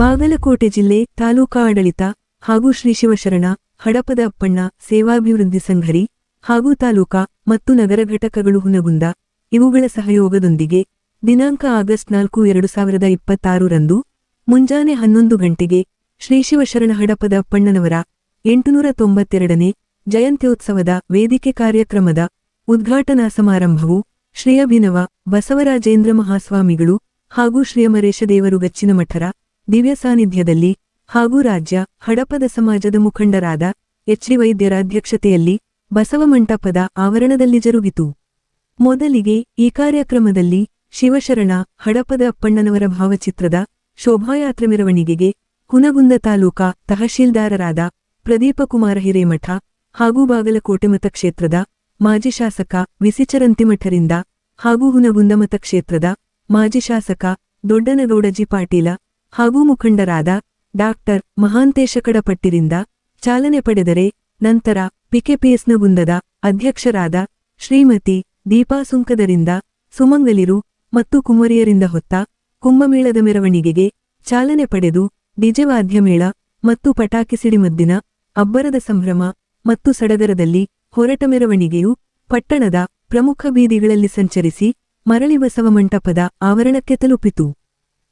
ಬಾಗಲಕೋಟೆ ಜಿಲ್ಲೆ ತಾಲೂಕಾ ಆಡಳಿತ ಹಾಗೂ ಶ್ರೀ ಶಿವಶರಣ ಹಡಪದ ಅಪ್ಪಣ್ಣ ಸೇವಾಭಿವೃದ್ಧಿ ಸಂಘರಿ ಹಾಗೂ ತಾಲೂಕಾ ಮತ್ತು ನಗರ ಘಟಕಗಳು ಹುನಗುಂದ ಇವುಗಳ ಸಹಯೋಗದೊಂದಿಗೆ ದಿನಾಂಕ ಆಗಸ್ಟ್ 4, 2026 ರಂದು ಮುಂಜಾನೆ 11 ಗಂಟೆಗೆ ಶ್ರೀ ಶಿವಶರಣ ಹಡಪದ ಅಪ್ಪಣ್ಣನವರ 892ನೇ ಜಯಂತ್ಯೋತ್ಸವದ ವೇದಿಕೆ ಕಾರ್ಯಕ್ರಮದ ಉದ್ಘಾಟನಾ ಸಮಾರಂಭವು ಶ್ರೀ ಅಭಿನವ ಬಸವರಾಜೇಂದ್ರ ಮಹಾಸ್ವಾಮಿಗಳು ಹಾಗೂ ಶ್ರೀ ಅಮರೇಶ ದೇವರು ಗಚ್ಚಿನಮಠರ ದಿವ್ಯ ಸಾನ್ನಿಧ್ಯದಲ್ಲಿ ಹಾಗೂ ರಾಜ್ಯ ಹಡಪದ ಸಮಾಜದ ಮುಖಂಡರಾದ ಎಚ್.ಡಿ. ವೈದ್ಯರ ಅಧ್ಯಕ್ಷತೆಯಲ್ಲಿ ಬಸವ ಮಂಟಪದ ಆವರಣದಲ್ಲಿ ಜರುಗಿತು. ಮೊದಲಿಗೆ ಈ ಕಾರ್ಯಕ್ರಮದಲ್ಲಿ ಶಿವಶರಣ ಹಡಪದ ಅಪ್ಪಣ್ಣನವರ ಭಾವಚಿತ್ರದ ಶೋಭಾಯಾತ್ರೆ ಮೆರವಣಿಗೆಗೆ ಹುನಗುಂದ ತಾಲೂಕಾ ತಹಶೀಲ್ದಾರರಾದ ಪ್ರದೀಪಕುಮಾರ ಹಿರೇಮಠ ಹಾಗೂ ಬಾಗಲಕೋಟೆ ಮತಕ್ಷೇತ್ರದ ಮಾಜಿ ಶಾಸಕ ವಿಸಿಚರಂತಿಮಠರಿಂದ ಹಾಗೂ ಹುನಗುಂದ ಮತಕ್ಷೇತ್ರದ ಮಾಜಿ ಶಾಸಕ ದೊಡ್ಡನಗೌಡಜಿ ಪಾಟೀಲ ಹಾಗೂ ಮುಖಂಡರಾದ ಡಾಕ್ಟರ್ ಮಹಾಂತೇಶ ಕಡಪಟ್ಟಿರಿಂದ ಚಾಲನೆ ಪಡೆದರೆ ನಂತರ ಪಿಕೆಪಿಎಸ್ನಗುಂದದ ಅಧ್ಯಕ್ಷರಾದ ಶ್ರೀಮತಿ ದೀಪಾ ಸುಂಕದರಿಂದ ಸುಮಂಗಲಿರು ಮತ್ತು ಕುಮರಿಯರಿಂದ ಹೊತ್ತ ಕುಂಭಮೇಳದ ಮೆರವಣಿಗೆಗೆ ಚಾಲನೆ ಪಡೆದು ಡಿಜೆ ವಾದ್ಯಮೇಳ ಮತ್ತು ಪಟಾಕಿ ಸಿಡಿಮದ್ದಿನ ಅಬ್ಬರದ ಸಂಭ್ರಮ ಮತ್ತು ಸಡಗರದಲ್ಲಿ ಹೊರಟ ಮೆರವಣಿಗೆಯು ಪಟ್ಟಣದ ಪ್ರಮುಖ ಬೀದಿಗಳಲ್ಲಿ ಸಂಚರಿಸಿ ಮರಳಿ ಬಸವ ಮಂಟಪದ ಆವರಣಕ್ಕೆ ತಲುಪಿತು.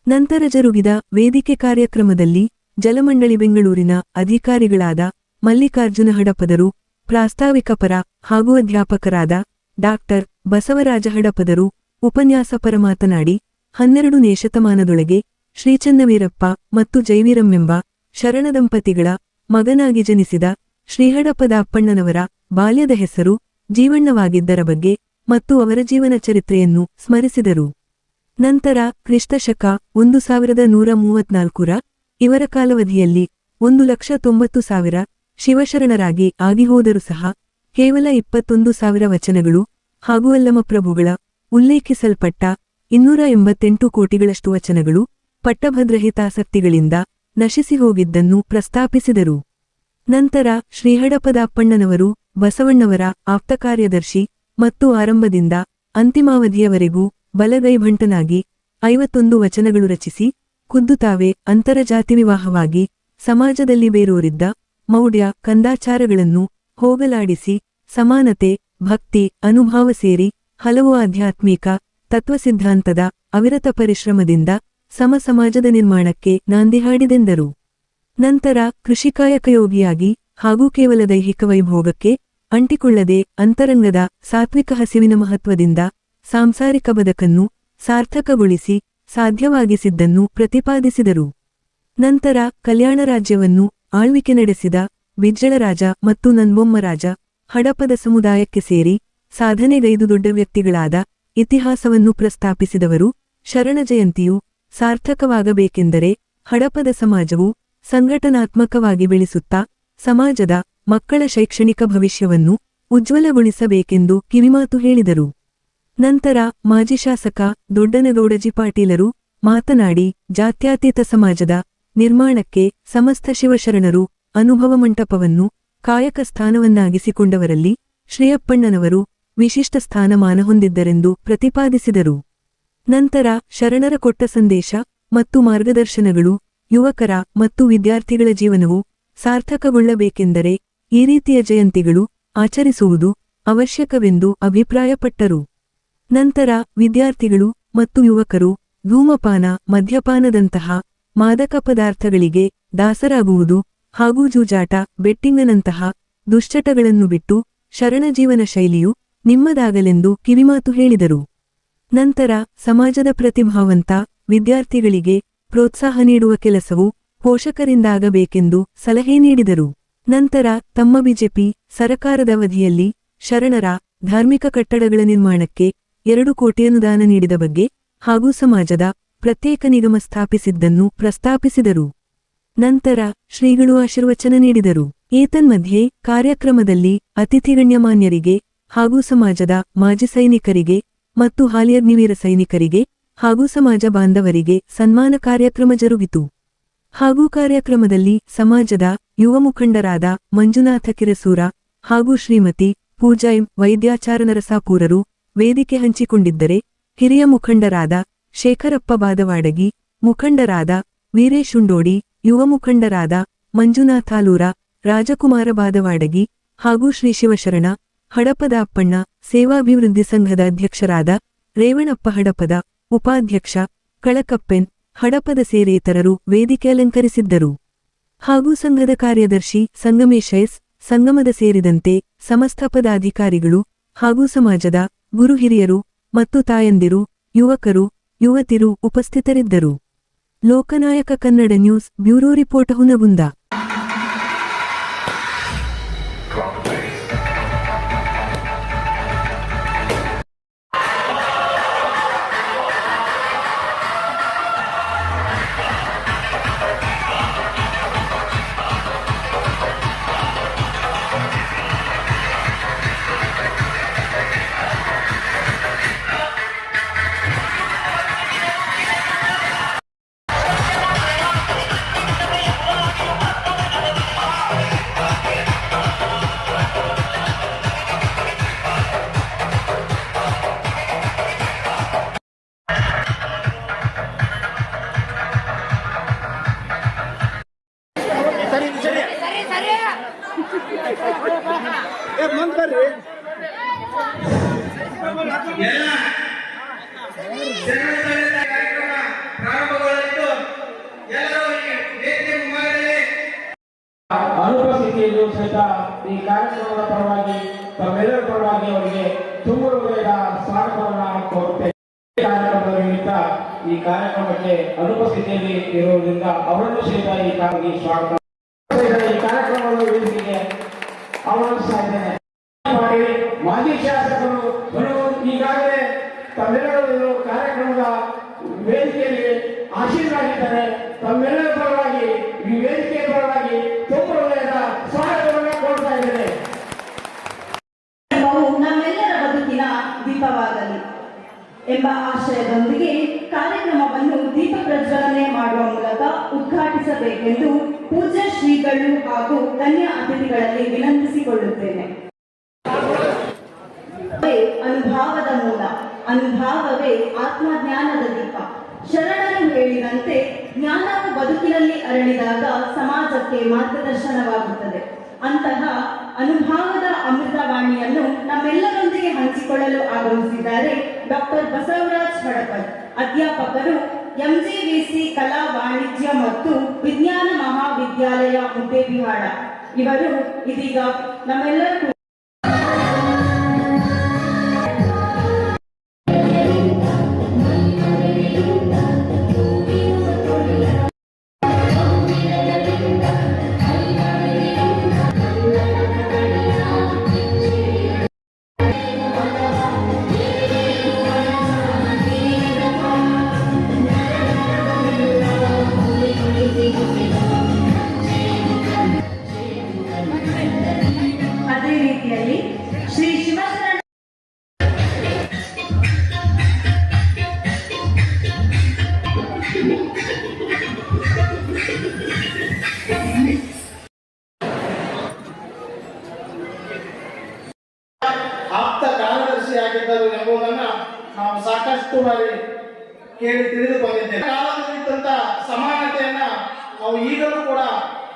ನಂತರ ಜರುಗಿದ ವೇದಿಕೆ ಕಾರ್ಯಕ್ರಮದಲ್ಲಿ ಜಲಮಂಡಳಿ ಬೆಂಗಳೂರಿನ ಅಧಿಕಾರಿಗಳಾದ ಮಲ್ಲಿಕಾರ್ಜುನ ಹಡಪದರು, ಪ್ರಾಸ್ತಾವಿಕ ಪರ ಹಾಗೂ ಅಧ್ಯಾಪಕರಾದ ಡಾಕ್ಟರ್ ಬಸವರಾಜ ಹಡಪದರು ಉಪನ್ಯಾಸಪರ ಮಾತನಾಡಿ 12ನೇ ಶತಮಾನದೊಳಗೆ ಶ್ರೀಚನ್ನವೀರಪ್ಪ ಮತ್ತು ಜೈವೀರಮ್ಮೆಂಬ ಶರಣದಂಪತಿಗಳ ಮಗನಾಗಿ ಜನಿಸಿದ ಶ್ರೀಹಡಪದ ಅಪ್ಪಣ್ಣನವರ ಬಾಲ್ಯದ ಹೆಸರು ಜೀವಣ್ಣವಾಗಿದ್ದರ ಬಗ್ಗೆ ಮತ್ತು ಅವರ ಜೀವನ ಚರಿತ್ರೆಯನ್ನು ಸ್ಮರಿಸಿದರು. ನಂತರ ಕ್ರಿಸ್ತಶಕ 1134 ಇವರ ಕಾಲಾವಧಿಯಲ್ಲಿ 1,90,000 ಶಿವಶರಣರಾಗಿ ಆಗಿಹೋದರೂ ಸಹ ಕೇವಲ 21,000 ವಚನಗಳು ಹಾಗೂ ಅಲ್ಲಮಪ್ರಭುಗಳ ಉಲ್ಲೇಖಿಸಲ್ಪಟ್ಟ 288 ಕೋಟಿಗಳಷ್ಟು ವಚನಗಳು ಪಟ್ಟಭದ್ರಹಿತಾಸಕ್ತಿಗಳಿಂದ ನಶಿಸಿ ಹೋಗಿದ್ದನ್ನು ಪ್ರಸ್ತಾಪಿಸಿದರು. ನಂತರ ಶ್ರೀಹಡಪದ ಅಪ್ಪಣ್ಣನವರು ಬಸವಣ್ಣವರ ಆಪ್ತಕಾರ್ಯದರ್ಶಿ ಮತ್ತು ಆರಂಭದಿಂದ ಅಂತಿಮಾವಧಿಯವರೆಗೂ ಬಲಗೈಭಂಟನಾಗಿ 51 ವಚನಗಳು ರಚಿಸಿ ಖುದ್ದು ತಾವೇ ಅಂತರಜಾತಿ ವಿವಾಹವಾಗಿ ಸಮಾಜದಲ್ಲಿ ಬೇರೂರಿದ್ದ ಮೌಢ್ಯ ಕಂದಾಚಾರಗಳನ್ನು ಹೋಗಲಾಡಿಸಿ ಸಮಾನತೆ, ಭಕ್ತಿ, ಅನುಭಾವ ಸೇರಿ ಹಲವು ಆಧ್ಯಾತ್ಮಿಕ ತತ್ವಸಿದ್ಧಾಂತದ ಅವಿರತ ಪರಿಶ್ರಮದಿಂದ ಸಮಾಜದ ನಿರ್ಮಾಣಕ್ಕೆ ನಾಂದಿ ಹಾಡಿದೆಂದರು. ನಂತರ ಕೃಷಿಕಾಯಕಯೋಗಿಯಾಗಿ ಹಾಗೂ ಕೇವಲ ದೈಹಿಕ ವೈಭೋಗಕ್ಕೆ ಅಂಟಿಕೊಳ್ಳದೆ ಅಂತರಂಗದ ಸಾತ್ವಿಕ ಹಸಿವಿನ ಮಹತ್ವದಿಂದ ಸಾಂಸಾರಿಕ ಬದುಕನ್ನು ಸಾರ್ಥಕಗೊಳಿಸಿ ಸಾಧ್ಯವಾಗಿಸಿದ್ದನ್ನು ಪ್ರತಿಪಾದಿಸಿದರು. ನಂತರ ಕಲ್ಯಾಣ ರಾಜ್ಯವನ್ನು ಆಳ್ವಿಕೆ ನಡೆಸಿದ ಬಿಜ್ಜಳರಾಜ ಮತ್ತು ನನ್ಬೊಮ್ಮರಾಜ ಹಡಪದ ಸಮುದಾಯಕ್ಕೆ ಸೇರಿ ಸಾಧನೆಗೈದು ದೊಡ್ಡ ವ್ಯಕ್ತಿಗಳಾದ ಇತಿಹಾಸವನ್ನು ಪ್ರಸ್ತಾಪಿಸಿದವರು. ಶರಣ ಜಯಂತಿಯು ಸಾರ್ಥಕವಾಗಬೇಕೆಂದರೆ ಹಡಪದ ಸಮಾಜವು ಸಂಘಟನಾತ್ಮಕವಾಗಿ ಬೆಳೆಸುತ್ತಾ ಸಮಾಜದ ಮಕ್ಕಳ ಶೈಕ್ಷಣಿಕ ಭವಿಷ್ಯವನ್ನು ಉಜ್ವಲಗೊಳಿಸಬೇಕೆಂದು ಕಿವಿಮಾತು ಹೇಳಿದರು. ನಂತರ ಮಾಜಿ ಶಾಸಕ ದೊಡ್ಡನಗೌಡಜಿ ಪಾಟೀಲರು ಮಾತನಾಡಿ ಜಾತ್ಯತೀತ ಸಮಾಜದ ನಿರ್ಮಾಣಕ್ಕೆ ಸಮಸ್ತ ಶಿವಶರಣರು ಅನುಭವ ಮಂಟಪವನ್ನು ಕಾಯಕ ಸ್ಥಾನವನ್ನಾಗಿಸಿಕೊಂಡವರಲ್ಲಿ ಶ್ರೀಯಪ್ಪಣ್ಣನವರು ವಿಶಿಷ್ಟ ಸ್ಥಾನಮಾನ ಹೊಂದಿದ್ದರೆಂದು ಪ್ರತಿಪಾದಿಸಿದರು. ನಂತರ ಶರಣರ ಕೊಟ್ಟ ಸಂದೇಶ ಮತ್ತು ಮಾರ್ಗದರ್ಶನಗಳು ಯುವಕರ ಮತ್ತು ವಿದ್ಯಾರ್ಥಿಗಳ ಜೀವನವು ಸಾರ್ಥಕಗೊಳ್ಳಬೇಕೆಂದರೆ ಈ ರೀತಿಯ ಜಯಂತಿಗಳು ಆಚರಿಸುವುದು ಅವಶ್ಯಕವೆಂದು ಅಭಿಪ್ರಾಯಪಟ್ಟರು. ನಂತರ ವಿದ್ಯಾರ್ಥಿಗಳು ಮತ್ತು ಯುವಕರು ಧೂಮಪಾನ, ಮದ್ಯಪಾನದಂತಹ ಮಾದಕ ಪದಾರ್ಥಗಳಿಗೆ ದಾಸರಾಗುವುದು ಹಾಗೂ ಜೂಜಾಟ, ಬೆಟ್ಟಿಂಗ್ನಂತಹ ದುಶ್ಚಟಗಳನ್ನು ಬಿಟ್ಟು ಶರಣ ಜೀವನ ಶೈಲಿಯು ನಿಮ್ಮದಾಗಲೆಂದು ಕಿವಿಮಾತು ಹೇಳಿದರು. ನಂತರ ಸಮಾಜದ ಪ್ರತಿಭಾವಂತ ವಿದ್ಯಾರ್ಥಿಗಳಿಗೆ ಪ್ರೋತ್ಸಾಹ ನೀಡುವ ಕೆಲಸವು ಪೋಷಕರಿಂದಾಗಬೇಕೆಂದು ಸಲಹೆ ನೀಡಿದರು. ನಂತರ ತಮ್ಮ ಬಿಜೆಪಿ ಸರಕಾರದ ಅವಧಿಯಲ್ಲಿ ಶರಣರ ಧಾರ್ಮಿಕ ಕಟ್ಟಡಗಳ ನಿರ್ಮಾಣಕ್ಕೆ 2 ಕೋಟಿ ಅನುದಾನ ನೀಡಿದ ಬಗ್ಗೆ ಹಾಗೂ ಸಮಾಜದ ಪ್ರತ್ಯೇಕ ನಿಗಮ ಸ್ಥಾಪಿಸಿದ್ದನ್ನು ಪ್ರಸ್ತಾಪಿಸಿದರು. ನಂತರ ಶ್ರೀಗಳು ಆಶೀರ್ವಚನ ನೀಡಿದರು. ಏತನ್ಮಧ್ಯೆ ಕಾರ್ಯಕ್ರಮದಲ್ಲಿ ಅತಿಥಿ ಗಣ್ಯಮಾನ್ಯರಿಗೆ ಹಾಗೂ ಸಮಾಜದ ಮಾಜಿ ಸೈನಿಕರಿಗೆ ಮತ್ತು ಹಾಲಿ ಅಗ್ನಿವೀರ ಸೈನಿಕರಿಗೆ ಹಾಗೂ ಸಮಾಜ ಬಾಂಧವರಿಗೆ ಸನ್ಮಾನ ಕಾರ್ಯಕ್ರಮ ಜರುಗಿತು. ಹಾಗೂ ಕಾರ್ಯಕ್ರಮದಲ್ಲಿ ಸಮಾಜದ ಯುವ ಮುಖಂಡರಾದ ಮಂಜುನಾಥ ಕಿರಸೂರ ಹಾಗೂ ಶ್ರೀಮತಿ ಪೂಜಾ ಎಂ. ವೈದ್ಯಾಚಾರ ನರಸಾಪೂರರು ವೇದಿಕೆ ಹಂಚಿಕೊಂಡಿದ್ದರೆ ಹಿರಿಯ ಮುಖಂಡರಾದ ಶೇಖರಪ್ಪ ಬಾದವಾಡಗಿ, ಮುಖಂಡರಾದ ವೀರೇಶ್ ಉಂಡೋಡಿ, ಯುವ ಮುಖಂಡರಾದ ಮಂಜುನಾಥ ಆಲೂರ, ರಾಜಕುಮಾರ ಬಾದವಾಡಗಿ ಹಾಗೂ ಶ್ರೀ ಶಿವಶರಣ ಹಡಪದ ಅಪ್ಪಣ್ಣ, ಸೇವಾಭಿವೃದ್ಧಿ ಸಂಘದ ಅಧ್ಯಕ್ಷರಾದ ರೇವಣಪ್ಪ ಹಡಪದ, ಉಪಾಧ್ಯಕ್ಷ ಕಳಕಪ್ಪೆನ್ ಹಡಪದ ಸೇರಿ ಇತರರು ವೇದಿಕೆ ಅಲಂಕರಿಸಿದ್ದರು. ಹಾಗೂ ಸಂಘದ ಕಾರ್ಯದರ್ಶಿ ಸಂಗಮೇಶ್ ಎಸ್, ಸಂಗಮದ ಸೇರಿದಂತೆ ಸಮಸ್ತ ಪದಾಧಿಕಾರಿಗಳು ಹಾಗೂ ಸಮಾಜದ ಗುರು ಹಿರಿಯರು ಮತ್ತು ತಾಯಂದಿರು, ಯುವಕರು, ಯುವತಿರು ಉಪಸ್ಥಿತರಿದ್ದರು. Lokanayaka Kannada news bureau report Hungund. ಅನುಪಸ್ಥಿತಿಯಲ್ಲೂ ಸಹಿತ ಈ ಕಾರ್ಯಕ್ರಮದ ಪರವಾಗಿ ತಮ್ಮೆಲ್ಲರ ಪರವಾಗಿ ಅವರಿಗೆ ತುಂಬ ಹೃದಯದ ಸ್ವಾಗತವನ್ನು ಕೋರುತ್ತೇವೆ. ಕಾರ್ಯಕ್ರಮದ ನಿಮಿತ್ತ ಈ ಕಾರ್ಯಕ್ರಮಕ್ಕೆ ಅನುಪಸ್ಥಿತಿಯಲ್ಲಿ ಇರುವುದರಿಂದ ಅವರನ್ನು ಸಹಿತ ಈ ಸ್ವಾಗತ ಈ ಕಾರ್ಯಕ್ರಮದ ವೇದಿಕೆಗೆ ಆಹ್ವಾನಿಸ್ತಾ ಇದ್ದೇನೆ. ಮಾಜಿ ಶಾಸಕರು ಈಗಾಗಲೇ ತಮ್ಮೆಲ್ಲರೂ ಕಾರ್ಯಕ್ರಮದ ವೇದಿಕೆಯಲ್ಲಿ ಆಶೀರ್ವಾದಿದ್ದಾರೆ. ತಮ್ಮೆಲ್ಲರ ಪರವಾಗಿ ಈ ವೇದಿಕೆಯ ಪರವಾಗಿ ತುಂಬ ಹೃದಯದ ಸ್ವಾಗತವನ್ನು ಕೋರ್ತಾ ಇದ್ದೇನೆ. ನಮ್ಮೆಲ್ಲರ ಬದುಕಿನ ದೀಪವಾಗಲಿ ಎಂಬ ಆಶಯದೊಂದಿಗೆ ಕಾರ್ಯಕ್ರಮವನ್ನು ದೀಪ ಪ್ರಜ್ವಲನೆ ಮಾಡುವ ಮೂಲಕ ಉದ್ಘಾಟಿಸಬೇಕೆಂದು ಪೂಜ್ಯ ಶ್ರೀಗಳು ಹಾಗೂ ಗಣ್ಯ ಅತಿಥಿಗಳಲ್ಲಿ ವಿನಂತಿಸಿಕೊಳ್ಳುತ್ತೇನೆ. ಅನುಭಾವದ ಮೂಲ, ಅನುಭಾವವೇ ಆತ್ಮಜ್ಞಾನದ ದೀಪ. ಶರಣರು ಹೇಳಿದಂತೆ ಜ್ಞಾನವು ಬದುಕಿನಲ್ಲಿ ಅರಳಿದಾಗ ಸಮಾಜಕ್ಕೆ ಮಾರ್ಗದರ್ಶನವಾಗುತ್ತದೆ. ಅಂತಹ ಅನುಭಾವದ ಅಮೃತವಾಣಿಯನ್ನು ನಮ್ಮೆಲ್ಲರೊಂದಿಗೆ ಹಂಚಿಕೊಳ್ಳಲು ಆಗಮಿಸಿದ್ದಾರೆ ಡಾಕ್ಟರ್ ಬಸವರಾಜ್ ಹಡಪದ್, ಅಧ್ಯಾಪಕರು, ಎಂಜಿವಿಸಿ ಕಲಾ ವಾಣಿಜ್ಯ ಮತ್ತು ವಿಜ್ಞಾನ ಮಹಾವಿದ್ಯಾಲಯ ಮುದ್ದೇಬಿಹಾಳ. ಇವರು ಇದೀಗ ನಮ್ಮೆಲ್ಲರೂ ಅದೇ ರೀತಿಯಲ್ಲಿ ಶ್ರೀ ಶಿವಶರಣ ಆಪ್ತ ಕಾರ್ಯದರ್ಶಿಯಾಗಿದ್ದರು ಎಂಬುದನ್ನ ನಾವು ಸಾಕಷ್ಟು ಬಾರಿ ಕೇಳಿ ತಿಳಿದು ಬಂದಿದ್ದೇವೆ. ಕಾಲದಲ್ಲಿದ್ದಂತ ಸಮಾನತೆಯನ್ನ ನಾವು ಈಗಲೂ ಕೂಡ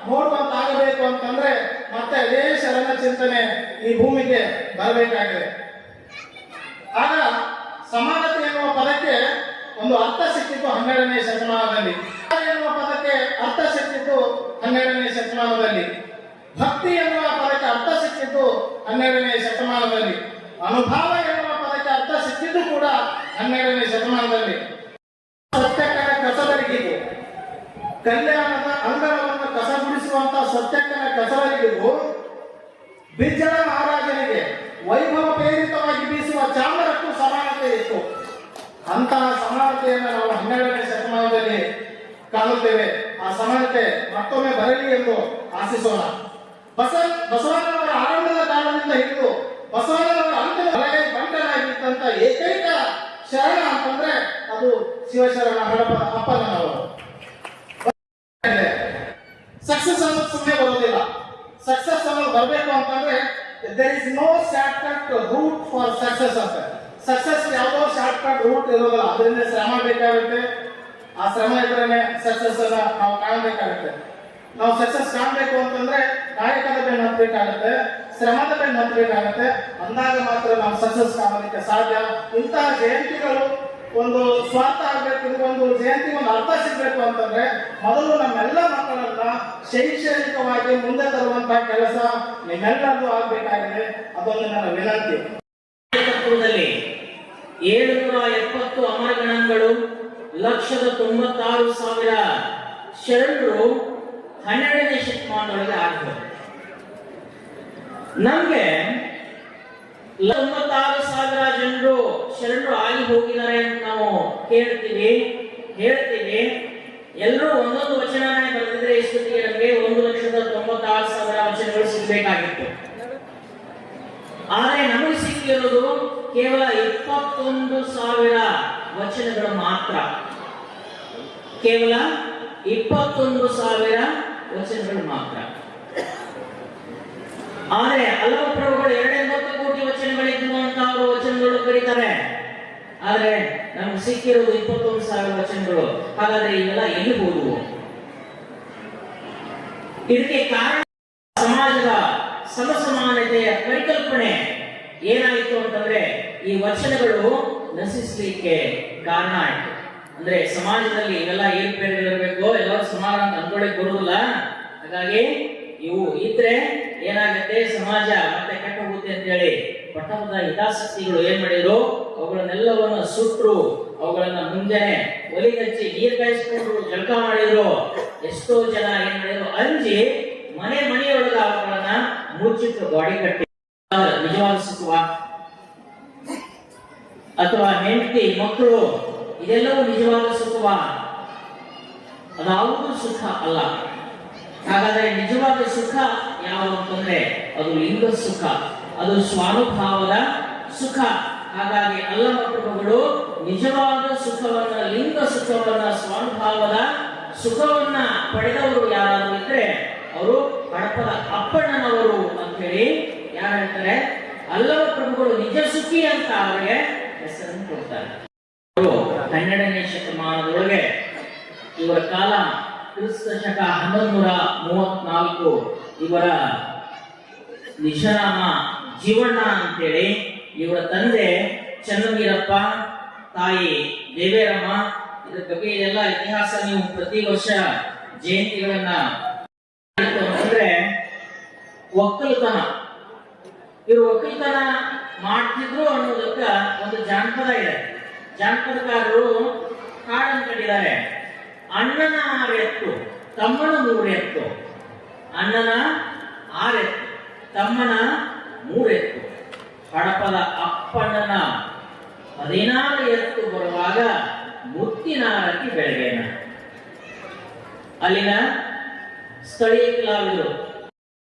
ನೋಡುವಂತಾಗಬೇಕು ಅಂತಂದ್ರೆ ಮತ್ತೆ ಅದೇ ಶರಣ ಚಿಂತನೆ ಈ ಭೂಮಿಗೆ ಬರಬೇಕಾಗಿದೆ. ಆಗ ಸಮಾನತೆ ಎನ್ನುವ ಪದಕ್ಕೆ ಒಂದು ಅರ್ಥ ಸಿಕ್ಕಿತ್ತು 12ನೇ ಶತಮಾನದಲ್ಲಿ. ಎನ್ನುವ ಪದಕ್ಕೆ ಅರ್ಥ ಸಿಕ್ಕಿತ್ತು 12ನೇ ಶತಮಾನದಲ್ಲಿ. ಭಕ್ತಿ ಎನ್ನುವ ಪದಕ್ಕೆ ಅರ್ಥ ಸಿಕ್ಕಿದ್ದು 12ನೇ ಶತಮಾನದಲ್ಲಿ. ಅನುಭವ ಎನ್ನುವ ಪದಕ್ಕೆ ಅರ್ಥ ಸಿಕ್ಕಿದ್ದು ಕೂಡ 12ನೇ ಶತಮಾನದಲ್ಲಿ. ಸತ್ಯಕ್ಕನ ಕಸಬರಿಗಿಗೂ ಕಲ್ಯಾಣದ ಅಂಗರವನ್ನು ಕಸಗುಡಿಸುವಂತಹ ಸತ್ಯಕ್ಕನ ಕಸಬರಿಗಿಗೂ ಬಿಜ್ಜಳ ಮಹಾರಾಜನಿಗೆ ವೈಭವ ಪ್ರೇರಿತವಾಗಿ ಬೀಸುವ ಚಾಮರಕ್ಕೂ ಸಮಾನತೆ ಇತ್ತು. ಅಂತಹ ಸಮಾನತೆಯನ್ನು ನಾವು 12ನೇ ಶತಮಾನದಲ್ಲಿ ಕಾಣುತ್ತೇವೆ. ಆ ಸಮಾನತೆ ಮತ್ತೊಮ್ಮೆ ಬರಲಿ ಎಂದು ಆಶಿಸೋಣ. ಬಸವಣ್ಣನವರ ಆರಂಭದ ಕಾಲದಿಂದ ಹಿಡಿದು ಬಸವಣ್ಣನವರ ಅಂತಿಮ ಬಂಟನಾಗಿದ್ದಂತ ಏಕೈಕ ಶರಣ ಅಂತಂದ್ರೆ ಅದು ಶಿವಶರಣ ಹಡಪದ ಅಪ್ಪನವರು. ಸಕ್ಸಸ್ ಅನ್ನೋದು ಸುಮ್ಮನೆ ಬರೋದಿಲ್ಲ. ಸಕ್ಸಸ್ ಅನ್ನೋದು ಬರಬೇಕು ಅಂತಂದ್ರೆ there is no shortcut route for success ಅಂತ. ಸಕ್ಸಸ್ ಯಾವುದೋ ಶಾರ್ಟ್ ಕಟ್ ರೂಟ್ ಇರೋದಿಲ್ಲ. ಅದರಿಂದ ಶ್ರಮ ಬೇಕಾಗುತ್ತೆ, ಆ ಶ್ರಮ ಇದ್ರೇನೆ ಸಕ್ಸಸ್ ಅನ್ನ ನಾವು ಕಾಣಬೇಕಾಗುತ್ತೆ. ನಾವು ಸಕ್ಸಸ್ ಕಾಣಬೇಕು ಅಂತಂದ್ರೆ ಕಾಯಕದ ಬೆನ್ನು ಹತ್ತಬೇಕಾಗುತ್ತೆ, ಶ್ರಮದ ಬೆನ್ನು ಹತ್ತಬೇಕಾಗುತ್ತೆ. ಅಂದಾಗ ಮಾತ್ರ ನಾವು ಸಕ್ಸಸ್ ಕಾಣೋದಕ್ಕೆ ಸಾಧ್ಯ. ಇಂತಹ ಜಯಂತಿಗಳು ಒಂದು ಸ್ವಾರ್ಥ ಆಗ್ಬೇಕು, ಒಂದು ಜಯಂತಿ ಒಂದು ಅರ್ಥ ಸಿಗ್ಬೇಕು ಅಂತಂದ್ರೆ ಮೊದಲು ನಮ್ಮೆಲ್ಲ ಮಕ್ಕಳನ್ನ ಶೈಕ್ಷಣಿಕವಾಗಿ ಮುಂದೆ ತರುವಂತಹ ಕೆಲಸ ನಿಮ್ಮೆಲ್ಲರೂ ಆಗ್ಬೇಕಾಗಿದೆ. ಅದೊಂದು ನನ್ನ ವಿನಂತಿ. 770 ಅಮರಗಣಗಳು, 1,96,000 ಶರಣರು 12ನೇ ಶತಮಾನದೊಳಗೆ ಆಗ್ಬೋದು. ನಮ್ಗೆ 96,000 ಜನರು ಶರಣರು ಆಗಿ ಹೋಗಿದ್ದಾರೆ ಅಂತ ನಾವು ಹೇಳ್ತೀವಿ. ಎಲ್ಲರೂ ಒಂದೊಂದು ವಚನನೇ ಬರೆದಿದ್ರೆ ಇಷ್ಟೊತ್ತಿಗೆ ನಮಗೆ 1,96,000 ವಚನಗಳು ಸಿಗಬೇಕಾಗಿತ್ತು. ಆದರೆ ನಮಗೆ ಸಿಕ್ಕಿರೋದು ಕೇವಲ 21,000 ವಚನಗಳು ಮಾತ್ರ. ಕೇವಲ 21,000 ವಚನಗಳು ಮಾತ್ರ. ಆದರೆ ಹಲವು ಪ್ರಭುಗಳು 280 ಕೋಟಿ ವಚನಗಳಿದ್ದು ಅಂತ ಅವರು ವಚನಗಳು ಕರೀತಾರೆ. ಆದ್ರೆ ನಮ್ಗೆ ಸಿಕ್ಕಿರೋದು 21,000 ವಚನಗಳು. ಹಾಗಾದ್ರೆ ಇವೆಲ್ಲ ಎಲ್ಲಿ ಹೋಗುವು? ಇದಕ್ಕೆ ಕಾರಣ ಸಮಾಜದ ಸಮಸಮಾನತೆಯ ಪರಿಕಲ್ಪನೆ ಏನಾಯಿತು ಅಂತಂದ್ರೆ ಈ ವಚನಗಳು ನಶಿಸಲಿಕ್ಕೆ ಕಾರಣ ಆಯ್ತು. ಅಂದ್ರೆ ಸಮಾಜದಲ್ಲಿ ಇವೆಲ್ಲ ಏರ್ಪೇರಿರಬೇಕು, ಎಲ್ಲರೂ ಸಮಾನ ಅಂತ ಅನ್ಕೊಳ್ಳಿಕ್ ಬರುವುದಿಲ್ಲ. ಹಾಗಾಗಿ ಇವು ಇದ್ರೆ ಏನಾಗುತ್ತೆ, ಸಮಾಜ ಮತ್ತೆ ಕೆಟ್ಟ ಹೋಗುತ್ತೆ ಅಂತ ಹೇಳಿ ಪಟ್ಟಣದ ಹಿತಾಸಕ್ತಿಗಳು ಏನ್ ಮಾಡಿದ್ರು, ಅವುಗಳನ್ನೆಲ್ಲವನ್ನು ಸುಟ್ರು, ಅವುಗಳನ್ನ ಮುಂಜಾನೆ ಒಲಿಗಚ್ಚಿ ನೀರ್ ಕಾಯಿಸ್ಕೊಂಡ್ರು, ಜಳಕ ಮಾಡಿದ್ರು. ಎಷ್ಟೋ ಜನ ಏನ್ ಮಾಡಿದ್ರು, ಅಂಜಿ ಮನೆಯೊಳಗ ಅವುಗಳನ್ನ ಮುಚ್ಚಿಟ್ಟು ಗಾಡಿ ಕಟ್ಟಿ. ನಿಜವಾದ ಸುಖವ ಅಥವಾ ಹೆಂಡತಿ ಮಕ್ಕಳು ಇದೆಲ್ಲವೂ ನಿಜವಾದ ಸುಖವ? ಅದಾವುದು ಸುಖ ಅಲ್ಲ. ಹಾಗಾದ್ರೆ ನಿಜವಾದ ಸುಖ ಯಾವುದು ಅಂತಂದ್ರೆ ಅದು ಲಿಂಗ ಸುಖ, ಅದು ಸ್ವಾನುಭಾವದ ಸುಖ. ಹಾಗಾಗಿ ಅಲ್ಲಮ ಪ್ರಭುಗಳು ನಿಜವಾದ ಸುಖವನ್ನ, ಲಿಂಗ ಸುಖವನ್ನ, ಸ್ವಾನುಭಾವದ ಸುಖವನ್ನ ಪಡೆದವರು ಯಾರಾದ್ರೂ ಇದ್ರೆ ಅವರು ಹಡಪದ ಅಪ್ಪಣ್ಣನವರು ಅಂತ ಹೇಳಿ ಯಾರು ಹೇಳ್ತಾರೆ. ಅಲ್ಲಮ ಪ್ರಭುಗಳು ನಿಜ ಸುಖಿ ಅಂತ ಅವರಿಗೆ ಹೆಸರನ್ನು ಕೊಡ್ತಾರೆ. 12ನೇ ಶತಮಾನದೊಳಗೆ ಇವರ ಕಾಲ ಕ್ರಿಸ್ತ ಶಕ 1134. ಇವರ ನಿಜನಾಮ ಜೀವಣ್ಣ ಅಂತೇಳಿ. ಇವರ ತಂದೆ ಚನ್ನವೀರಪ್ಪ, ತಾಯಿ ದೇವೇರಮ್ಮ. ಇದರ ಬಗ್ಗೆ ಎಲ್ಲ ಇತಿಹಾಸ ನೀವು ಪ್ರತಿ ವರ್ಷ ಜಯಂತಿಗಳನ್ನ ಅಂದ್ರೆ ಒಕ್ಕಲುತನ, ಇವರು ಒಕ್ಕಲುತನ ಮಾಡ್ತಿದ್ರು ಅನ್ನೋದಕ್ಕ ಒಂದು ಜಾನಪದ ಇದೆ. ಜಾನಪದಕಾರರು ಹಾಡನ್ನು ಕಟ್ಟಿದ್ದಾರೆ. ಅಣ್ಣನ 6 ಎತ್ತು, ತಮ್ಮನ 3 ಎತ್ತು. ಅಣ್ಣನ 6 ಎತ್ತು, ತಮ್ಮನ 3 ಎತ್ತು. ಹಡಪದ ಅಪ್ಪಣ್ಣನ 16 ಎತ್ತು ಬರುವಾಗ ಮುತ್ತಿನಾರಕ್ಕೆ ಬೆಳಗ್ಗೆನ. ಅಲ್ಲಿನ ಸ್ಥಳೀಯ ಕಲಾವಿದರು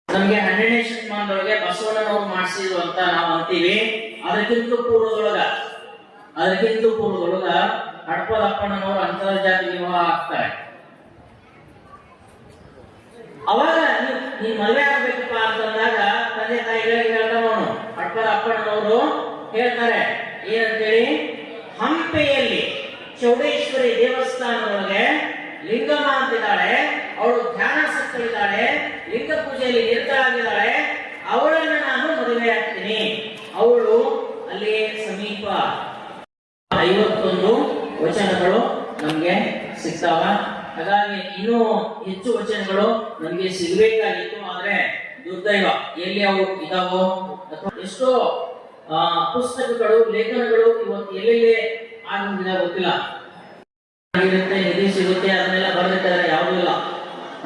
ನಮ್ಗೆ 12ನೇ ಶತಮಾನದೊಳಗೆ ಬಸವಣ್ಣನವರು ಮಾಡಿಸಿದ್ರು ಅಂತ ನಾವು ಅಂತೀವಿ. ಅದಕ್ಕಿಂತ ಪೂರ್ವದೊಳಗ ಹಡಪದ ಅಪ್ಪಣ್ಣನವರು ಅಂತರ್ಜಾತಿ ವಿವಾಹ ಆಗ್ತಾರೆ. ಅವಾಗ ನೀನ್ ಮದುವೆ ಆಗ್ಬೇಕಪ್ಪ ಅಂತಂದಾಗ ತಂದೆ ತಾಯಿಗಳಿಗೆ ಹೇಳ್ದವನು ಹಡಪದ ಅಪ್ಪಣ್ಣನವರು ಹೇಳ್ತಾರೆ ಏನಂತೇಳಿ, ಹಂಪೆಯಲ್ಲಿ ಚೌಡೇಶ್ವರಿ ದೇವಸ್ಥಾನದೊಳಗೆ ಲಿಂಗಮ್ಮ ಅಂತಿದ್ದಾಳೆ, ಅವಳು ಧ್ಯಾನಾಸಕ್ತಳಿದ್ದಾಳೆ, ಲಿಂಗ ಪೂಜೆಯಲ್ಲಿ ನಿರತಳಾಗಿದ್ದಾಳೆ, ಅವಳನ್ನು ನಾನು ಮದುವೆ ಆಗ್ತೀನಿ. ಅವಳು ಅಲ್ಲಿ ಸಮೀಪ 51 ವಚನಗಳು ನಮ್ಗೆ ಸಿಗ್ತಾವ. ಹಾಗಾಗಿ ಇನ್ನೂ ಹೆಚ್ಚು ವಚನಗಳು ನಮ್ಗೆ ಸಿಗಬೇಕಾಗಿತ್ತು. ಆದ್ರೆ ದುರ್ದೈವ ಎಲ್ಲಿ ಅವು ಇದಾವೋ, ಅಥವಾ ಎಷ್ಟೋ ಪುಸ್ತಕಗಳು, ಲೇಖನಗಳು ಇವತ್ತು ಎಲ್ಲೆಲ್ಲಿ ಆಗುದಿಲ್ಲ ಗೊತ್ತಿಲ್ಲ. ನಿಧಿ ಸಿಗುತ್ತೆ ಅದನ್ನೆಲ್ಲ ಬರೆದಿದ್ದಾರೆ, ಯಾವುದೂ ಇಲ್ಲ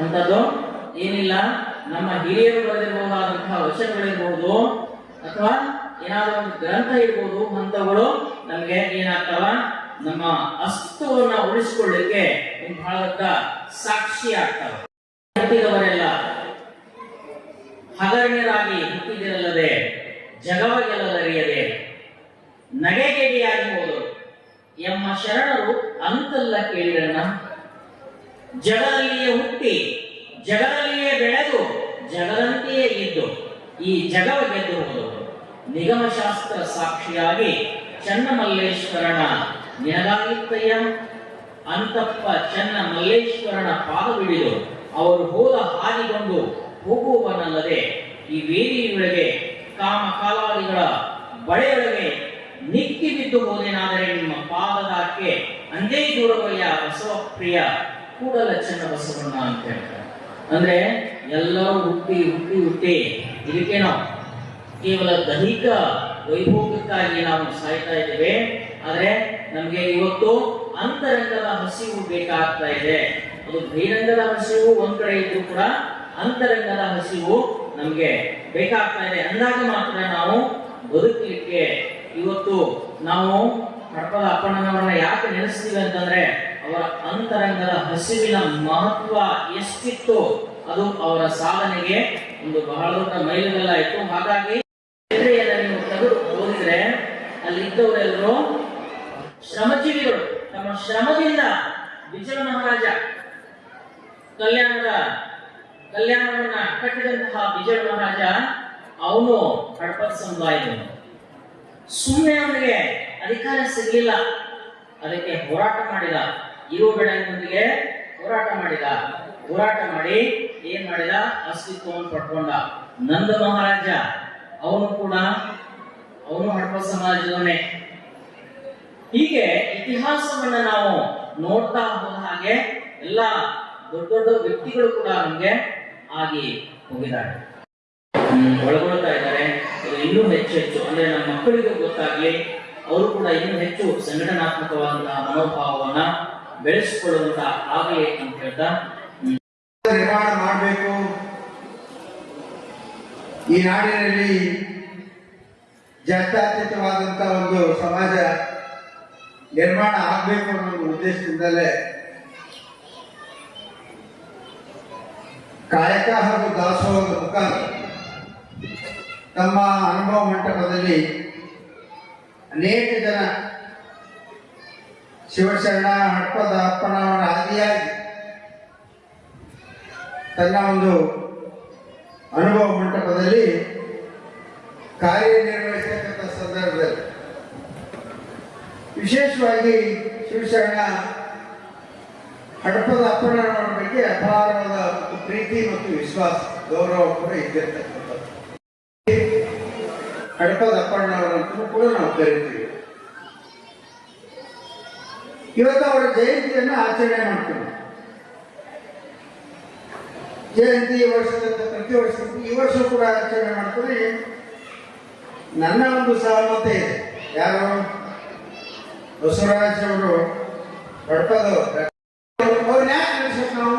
ಅಂತದ್ದು ಏನಿಲ್ಲ. ನಮ್ಮ ಹಿರಿಯರು ಬರೆದಿರಬಹುದಾದಂತಹ ವಚನಗಳಿರ್ಬಹುದು ಅಥವಾ ಏನಾದ್ರೂ ಒಂದು ಗ್ರಂಥ ಇರ್ಬೋದು, ಹಂತಗಳು ನಮ್ಗೆ ಏನಾಗ್ತಾವ, ನಮ್ಮ ಅಸ್ತಿತ್ವವನ್ನ ಉಳಿಸಿಕೊಳ್ಳಿಕ್ಕೆ ಬಹಳ ದೊಡ್ಡ ಸಾಕ್ಷಿ ಆಗ್ತಾವ. ಹುಟ್ಟಿದವರೆಲ್ಲ ಹಗರಣ್ಯರಾಗಿ ಹುಟ್ಟಿದಿರಲ್ಲದೆ ಜಗವ ಗೆಲ್ಲದರಿಯದೆ ನಗೆಗೆಡಿಯಾಗಿ ಹೋದರು ಎಮ್ಮ ಶರಣರು ಅಂತಲ್ಲ ಕೇಳಿರಣ್ಣ. ಜಗದಲ್ಲಿಯೇ ಹುಟ್ಟಿ ಜಗದಲ್ಲಿಯೇ ಬೆಳೆದು ಜಗದಂತೆಯೇ ಇದ್ದು ಈ ಜಗವ ಗೆದ್ದು ಹೋದವರು ನಿಗಮಶಾಸ್ತ್ರ ಸಾಕ್ಷಿಯಾಗಿ ಚನ್ನಮಲ್ಲೇಶ್ವರನ ನಿನಗಾಗಿತ್ತಯ್ಯ. ಅಂತಪ್ಪ ಚೆನ್ನ ಮಲ್ಲೇಶ್ವರನ ಪಾದವಿಡಿದು ಅವರು ಹೋದ ಹಾದಿಗೊಂಡು ಹೋಗುವವನಲ್ಲದೆ ಈ ವೇದಿಯೊಳಗೆ ಕಾಮ ಕಾಲಾದಿಗಳ ಬಳೆಯೊಳಗೆ ನಿಕ್ಕಿ ಬಿದ್ದು ಹೋದೇನಾದರೆ ನಿಮ್ಮ ಪಾದದಾಕೆ ಅಂದೇ ದೂರವಯ್ಯ ಬಸವ ಪ್ರಿಯ ಕೂಡಲ ಚೆನ್ನ ಬಸವಣ್ಣ ಅಂತ ಹೇಳ್ತಾರೆ. ಅಂದ್ರೆ ಎಲ್ಲರೂ ಹುಟ್ಟಿ ಹುಟ್ಟಿ ಹುಟ್ಟಿ ಇದಕ್ಕೇನೋ ಕೇವಲ ದೈಹಿಕ ವೈಭೋಗಕ್ಕಾಗಿ ನಾವು ಸಾಯ್ತಾ ಇದ್ದೇವೆ. ಆದ್ರೆ ನಮ್ಗೆ ಇವತ್ತು ಅಂತರಂಗದ ಹಸಿವು ಬೇಕಾಗ್ತಾ ಇದೆ. ಅದು ಬಹಿರಂಗದ ಹಸಿವು ಒಂದ್ ಕಡೆ ಇದ್ರೂ ಕೂಡ ಅಂತರಂಗದ ಹಸಿವು ನಮ್ಗೆ ಬೇಕಾಗ್ತಾ ಇದೆ. ಅಂದಾಗ ಮಾತ್ರ ನಾವು ಬದುಕಲಿಕ್ಕೆ ಇವತ್ತು ನಾವು ಹಡಪದ ಅಪ್ಪಣ್ಣನವರನ್ನ ಯಾಕೆ ನೆನೆಸ್ತೀವಿ ಅಂತಂದ್ರೆ ಅವರ ಅಂತರಂಗದ ಹಸಿವಿನ ಮಹತ್ವ ಎಷ್ಟಿತ್ತು ಅದು ಅವರ ಸಾಧನೆಗೆ ಒಂದು ಬಹಳ ದೊಡ್ಡ ಮೈಲುಗಲ್ಲಾಯಿತು. ಹಾಗಾಗಿ ನೀವು ತೆಗೆದು ಓದಿದ್ರೆ ಅಲ್ಲಿದ್ದವರೆಲ್ಲರೂ ಶ್ರಮಜೀವಿಗಳು. ತಮ್ಮ ಶ್ರಮದಿಂದ ವಿಜಯ ಮಹಾರಾಜ ಕಲ್ಯಾಣವನ್ನ ಕಟ್ಟಿದಂತಹ ವಿಜಯ ಮಹಾರಾಜ ಅವನು ಹಡಪದ ಸಮುದಾಯದವನು. ಸುಮ್ಮನೆ ಅವನಿಗೆ ಅಧಿಕಾರ ಸಿಗಲಿಲ್ಲ, ಅದಕ್ಕೆ ಹೋರಾಟ ಮಾಡಿದ. ಇರೋ ಬೆಳಗಿನೊಂದಿಗೆ ಹೋರಾಟ ಮಾಡಿ ಏನ್ ಮಾಡಿದ, ಅಸ್ತಿತ್ವವನ್ನು ಪಡ್ಕೊಂಡ. ನಂದ ಮಹಾರಾಜ ಅವನು ಹಡಪ ಸಮಾಜದವನೇ. ಹೀಗೆ ಇತಿಹಾಸವನ್ನ ನಾವು ನೋಡ್ತಾ ಹೋದ ಹಾಗೆ ಎಲ್ಲ ದೊಡ್ಡ ದೊಡ್ಡ ವ್ಯಕ್ತಿಗಳು ಕೂಡ ನಮ್ಗೆ ಆಗಿ ಹೋಗಿದ್ದಾರೆ, ಒಳಗೊಳ್ತಾ ಇದ್ದಾರೆ. ಇನ್ನೂ ಹೆಚ್ಚು ಅಂದ್ರೆ ನಮ್ಮ ಮಕ್ಕಳಿಗೂ ಗೊತ್ತಾಗ್ಲಿ, ಅವರು ಕೂಡ ಇನ್ನೂ ಹೆಚ್ಚು ಸಂಘಟನಾತ್ಮಕವಾದಂತಹ ಮನೋಭಾವವನ್ನ ಬೆಳೆಸಿಕೊಳ್ಳುವಂತ ಆಗಲಿ ಅಂತ ಹೇಳ್ತಾ ನಿರ್ಮಾಣ ಮಾಡಬೇಕು. ಈ ನಾಡಿನಲ್ಲಿ ಜಾತ್ಯತೀತವಾದಂತ ಒಂದು ಸಮಾಜ ನಿರ್ಮಾಣ ಆಗಬೇಕು ಅನ್ನೋ ಉದ್ದೇಶದಿಂದಲೇ ಕಾಯಕ ಹಾಗೂ ದಾಸೋಹದ ಮುಖಾಂತರ ತಮ್ಮ ಅನುಭವ ಮಂಟಪದಲ್ಲಿ ಅನೇಕ ಜನ ಶಿವಶರಣ ಹಡಪದ ಅಪ್ಪಣ್ಣವರ ಆದಿಯಾಗಿ ತನ್ನ ಒಂದು ಅನುಭವ ಮಂಟಪದಲ್ಲಿ ಕಾರ್ಯನಿರ್ವಹಿಸತಕ್ಕಂಥ ಸಂದರ್ಭದಲ್ಲಿ ವಿಶೇಷವಾಗಿ ಶಿವಶರಣ ಹಡಪದ ಅಪ್ಪಣ್ಣವರ ಬಗ್ಗೆ ಅಪಾರವಾದ ಪ್ರೀತಿ ಮತ್ತು ವಿಶ್ವಾಸ ಗೌರವ ಕೂಡ ಇದ್ದಿರ್ತಕ್ಕಂಥದ್ದು. ಹಡಪದ ಅಪ್ಪಣ್ಣವರಂತೂ ಕೂಡ ನಾವು ಕರಿತೀವಿ. ಇವತ್ತು ಅವರ ಜಯಂತಿಯನ್ನು ಆಚರಣೆ ಮಾಡ್ತೀವಿ. ಜಯಂತಿ ವರ್ಷದಂತೆ ಪ್ರತಿ ವರ್ಷ ಈ ವರ್ಷ ಕೂಡ ಆಚರಣೆ ಮಾಡ್ತೀವಿ. ನನ್ನ ಒಂದು ಸಹಮತ ಇದೆ. ಯಾರು ಬಸವರಾಜ್ ಅವರು ಹಡಪದವರು ಅವ್ರನ್ನ ಯಾಕೆ ನಡೆಸಬೇಕು ನಾವು?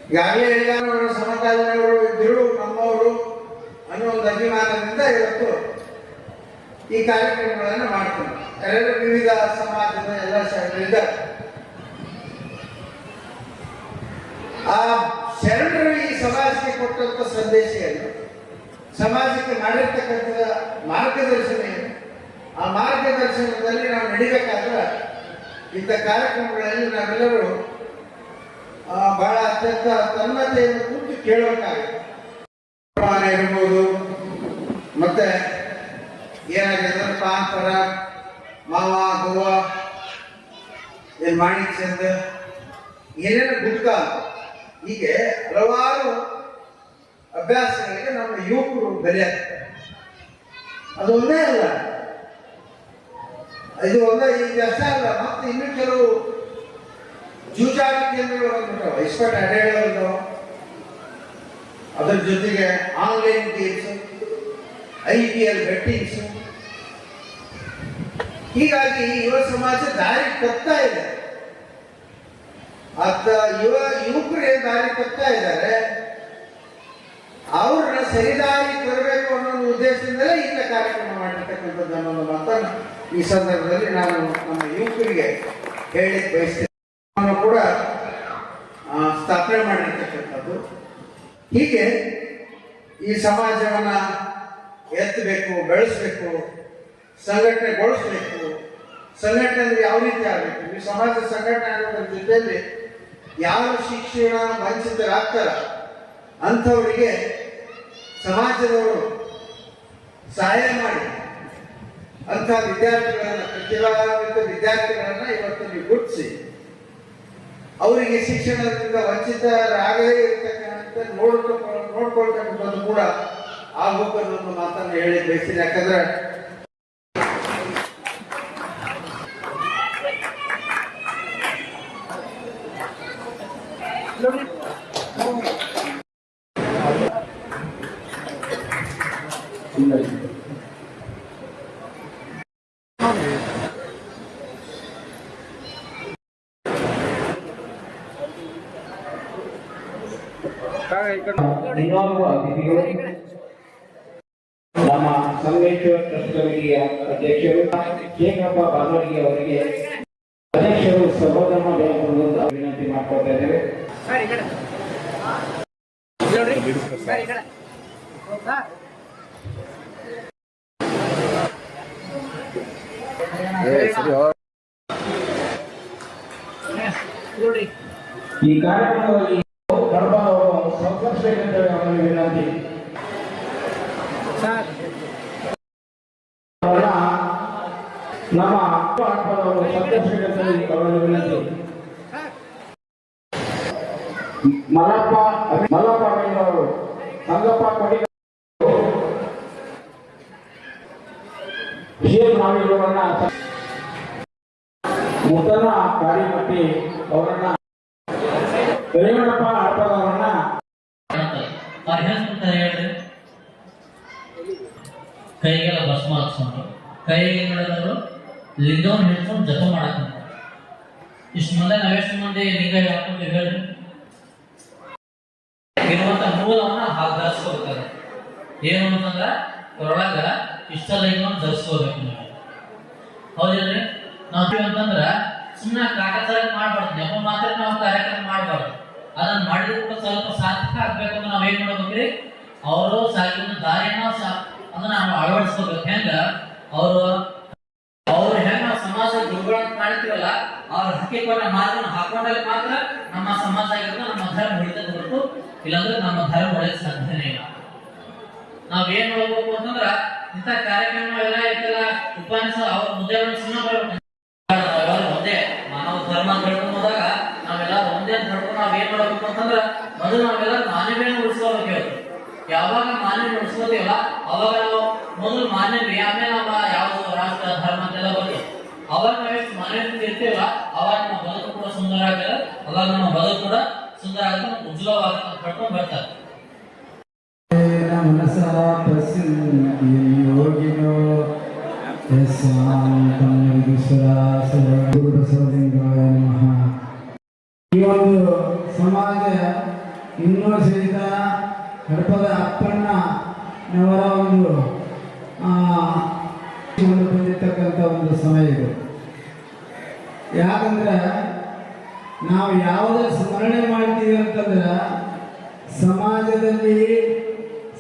ಈಗಾಗಲೇ ಹೇಳಿದವರು ಸಮಕಾಲೀನವರು ಇದ್ದರು, ನಮ್ಮವರು ಅನ್ನೋ ಒಂದು ಅಭಿಮಾನದಿಂದ ಇವತ್ತು ಈ ಕಾರ್ಯಕ್ರಮಗಳನ್ನು ಮಾಡ್ತೀವಿ. ಎರಡು ವಿವಿಧ ಸಮಾಜದ ಎಲ್ಲ ಶರಣರಿದ್ದ ಆ ಶರಣರು ಈ ಸಮಾಜಕ್ಕೆ ಕೊಟ್ಟಂತ ಸಂದೇಶ ಏನು, ಸಮಾಜಕ್ಕೆ ಮಾಡಿರ್ತಕ್ಕಂಥ ಮಾರ್ಗದರ್ಶನ ಏನು, ಆ ಮಾರ್ಗದರ್ಶನದಲ್ಲಿ ನಾವು ನಡಿಬೇಕಾದ್ರೆ ಇಂಥ ಕಾರ್ಯಕ್ರಮಗಳಲ್ಲಿ ನಾವೆಲ್ಲರೂ ಬಹಳ ಅತ್ಯಂತ ತನ್ಮತೆಯನ್ನು ಕೂತು ಕೇಳಬೇಕಾಗುತ್ತೆ. ಇರ್ಬೋದು, ಮತ್ತೆ ಏನಾಗಿದೆ ಪಾಂಪರ ಮಾವ ಗೋವಾ ಏನ್ ಮಾಣಿಕ್ ಚಂದ ಏನೇನು ಗುಟ್ಕ ಹೀಗೆ ಹಲವಾರು ಅಭ್ಯಾಸಗಳಿಗೆ ನಮ್ಮ ಯುವಕರು ಬೆಲೆಯಾಗ್ತಾರೆ. ಅದು ಒಂದೇ ಅಲ್ಲ, ಇದು ಒಂದೇ ಈಗ ಅಷ್ಟೇ ಅಲ್ಲ, ಮತ್ತೆ ಇನ್ನೂ ಕೆಲವು ಜೂಜಾಟ ಕೇಂದ್ರಗಳು ಬಂದ್ಬಿಟ್ಟವ, ಎಕ್ಸ್ಪರ್ಟ್ ಅಡ್ಡಾಡೋದು, ಅದರ ಜೊತೆಗೆ ಆನ್ಲೈನ್ ಗೇಮ್ಸ್, IPL ಬೆಟ್ಟಿಂಗ್ಸ್. ಹೀಗಾಗಿ ಯುವ ಸಮಾಜ ದಾರಿ ತಪ್ತಾ ಇದೆ. ಯುವಕರು ಏನ್ ದಾರಿ ತಪ್ತಾ ಇದ್ದಾರೆ, ಅವ್ರನ್ನ ಸರಿದಾರಿ ತರಬೇಕು ಅನ್ನೋ ಉದ್ದೇಶದಿಂದಲೇ ಇಂಥ ಕಾರ್ಯಕ್ರಮ ಮಾಡಿರ್ತಕ್ಕಂಥದ್ದು ಅನ್ನೋ ಮಾತನ್ನು ಈ ಸಂದರ್ಭದಲ್ಲಿ ನಾನು ನಮ್ಮ ಯುವಕರಿಗೆ ಹೇಳಿ ಬಯಸ್ತೇನೆ. ಕೂಡ ಸ್ಥಾಪನೆ ಮಾಡಿರ್ತಕ್ಕಂಥದ್ದು. ಹೀಗೆ ಈ ಸಮಾಜವನ್ನ ಎತ್ತಬೇಕು, ಬೆಳೆಸಬೇಕು, ಸಂಘಟನೆಗೊಳಿಸಬೇಕು. ಸಂಘಟನೆ ಅಂದ್ರೆ ಯಾವ ರೀತಿ ಆಗಬೇಕು, ಈ ಸಮಾಜ ಸಂಘಟನೆ ಆಗೋದ್ರ ಜೊತೆಯಲ್ಲಿ ಯಾವ ಶಿಕ್ಷಣ ವಂಚಿತರಾಗ್ತಾರ ಅಂಥವರಿಗೆ ಸಮಾಜದವರು ಸಹಾಯ ಮಾಡಿ ಅಂಥ ವಿದ್ಯಾರ್ಥಿಗಳನ್ನ, ಪ್ರತಿಭಾನ್ವಿತ ವಿದ್ಯಾರ್ಥಿಗಳನ್ನ ಇವತ್ತು ನೀವು ಗುರುತಿಸಿ ಅವರಿಗೆ ಶಿಕ್ಷಣದಿಂದ ವಂಚಿತರಾಗದೇ ಇರತಕ್ಕಂಥ ನೋಡ್ಕೊಳ್ತಕ್ಕಂಥದ್ದು ಕೂಡ ಆಗಬೇಕು ಅನ್ನೋ ಮಾತನ್ನು ಹೇಳಿ ಬಯಸ್ತೀನಿ. ಯಾಕಂದ್ರೆ ಇನ್ನೋರ್ವ ಅತಿಥಿಗಳು ನಮ್ಮ ಸಂಗಮೇಶ್ವರ ಟ್ರಸ್ಟ್ ಕಮಿಟಿಯ ಅಧ್ಯಕ್ಷರು ಶೇಖರಪ್ಪ ಬಾನೋಡಿಗೆ ಅವರಿಗೆ ಅಧ್ಯಕ್ಷರು ಸಹೋದರನ ಬೆಳಗುವಂತ ವಿನಂತಿ ಮಾಡ್ಕೊಳ್ತಾ ಇದ್ದೇವೆ. ಈ ಕಾರ್ಯಕ್ರಮದಲ್ಲಿ ಕಡಪ ಸಂಸ್ಕರಿಸಬೇಕಂತೇಳಿ ಅವರಿಗೆ ವಿನಂತಿ. ನಮ್ಮ ಆತ್ಮದವರು ಸಂಸ್ಕರಿಸಬೇಕಂತೇಳಿ ಅವರಿಗೆ ವಿನಂತಿ. ಮಲ್ಲಪ್ಪ ಅವರು ಸಂಗಪ್ಪ ಕೊಡಿ ಶೇರ್ ಮಾಡಿರುವವರನ್ನ ಮುದ್ದನ ಕಾರಿಮಟ್ಟಿ ಅವರನ್ನ ರೇವಣಪ್ಪ ಆಡ್ಪದವರನ್ನ ಹೇಳಿದ್ರೆ ಕೈಗೆಲ್ಲ ಭಸ್ಮ ಹಾಕ್ಸ್ಕೊಂಡು ಕೈಗೆ ಮಾಡಿದವರು ಲಿಂಗವನ್ನು ಹಿಡ್ಕೊಂಡು ಜಪ ಮಾಡಕ್ ಇಷ್ಟು ಮಂದಿ ನಾವೆಷ್ಟು ಮಂದಿ ಲಿಂಗ ಹಾಕೊಂಡು ಹೇಳ್ರಿ ಇರುವಂತ ಮೂಲವನ್ನ ಧರಿಸ್ಕೋಬೇಕಾದ್ರೆ ಏನು ಅಂತಂದ್ರ ಒಳಗ ಇಷ್ಟ ಲಿಂಗವನ್ನು ಧರಿಸ್ಕೋಬೇಕು ನೀವು. ಹೌದಿಲ್ರಿ? ನಾವು ಅಂತಂದ್ರ ಸುಮ್ಮನೆ ಕಾಗದ ಮಾಡ್ಬಾರ್ದು, ನೆಪ ಮಾತ್ರ ನಾವು ಕಾರ್ಯಕ್ರಮ ಮಾಡ್ಬಾರ್ದು. ಅದನ್ನ ಮಾಡಿದ ಸ್ವಲ್ಪ ಸಾರ್ಥಕ ಆಗ್ಬೇಕಂದ್ರೆ ನಾವ್ ಏನ್ ಮಾಡ್ಬೇಕ್ರಿ, ಅವರು ಸಾಕಿದ ದಾರಿನ ಅದನ್ನ ನಾವು ಅಳವಡಿಸ್ಕೋಬೇಕು. ಹೆಂಗ ಅವ್ರು ಹೆಂಗ ನಾವು ಸಮಾಜ ಗುರುಗಳನ್ನ ಕಾಣ್ತೀವಲ್ಲ, ಅವ್ರ ಹಾಕಿಕೊಂಡ ಮಾರ್ಗನ ಹಾಕೊಂಡಲ್ಲಿ ಮಾತ್ರ ನಮ್ಮ ಸಮಾಜ ಆಗಿರೋದು ನಮ್ಮ ಧರ್ಮ ಉಳಿತದ ಹೊರತು ಇಲ್ಲಾಂದ್ರೆ ನಮ್ಮ ಧರ್ಮ ಉಳಿದ ಸಾಧ್ಯನೇ ಇಲ್ಲ. ನಾವ್ ಏನ್ ಮಾಡ್ಬೇಕು ಅಂತಂದ್ರ ಇಂಥ ಕಾರ್ಯಕ್ರಮ ಎಲ್ಲ ಇರ್ತಲ್ಲ, ಉಪನ್ಯಾಸ ಅವ್ರ ಮುದ್ದೆಗಳನ್ನು ಸುಮ್ಮನೆ ಬರ್ಬೇಕು. ಒಂದೇ ಮಾನವ ಧರ್ಮ ಬೆಳ್ಕೊಂಡು ಹೋದಾಗ ನಾವೆಲ್ಲ ಒಂದೇ ನಡ್ಕೊಂಡು ನಾವ್ ಏನ್ ಮಾಡ್ಬೇಕು ಅಂತಂದ್ರ ಮೊದಲು ನಾವೆಲ್ಲ ಮಾನವೀಯನ ಉಳಿಸ್ಕೋಬೇಕು. ಯಾವಾಗ ಮಾನವೀಯ ಉಳಿಸ್ಕೋತೀವಲ್ಲ ಅವಾಗ ನಾವು ಮೊದಲು ಮಾನವೀಯ, ಆಮೇಲೆ ನಾವು ಯಾವ್ದು ರಾಷ್ಟ್ರ ಧರ್ಮ ಅಂತೆಲ್ಲ ಬರ್ತದೆ. ಅವಾಗ ನಾವೆಷ್ಟು ಮಾನವೀಯತೆ ಇರ್ತೀವಲ್ಲ ಅವಾಗ ನಮ್ಮ ಬದುಕು ಕೂಡ ಸುಂದರ ಆಗ್ತದೆ. ಅವಾಗ ನಮ್ಮ ಬದುಕು ಕೂಡ ಸುಂದರ ಆಗುತ್ತೆ, ಉಜ್ವಲವಾಗಿ ಪಡ್ಕೊಂಡು ಬರ್ತಾರೆ. ಈ ಒಂದು ಸಮಾಜ ಇನ್ನೂ ಸಹಿತ ಹಡಪದ ಅಪ್ಪಣ್ಣನವರ ಒಂದು ಬಂದಿರ್ತಕ್ಕಂಥ ಒಂದು ಸಮಯ ಇದು. ಯಾಕಂದ್ರೆ ನಾವು ಯಾವುದೇ ಸ್ಮರಣೆ ಮಾಡ್ತೀವಿ ಅಂತಂದ್ರೆ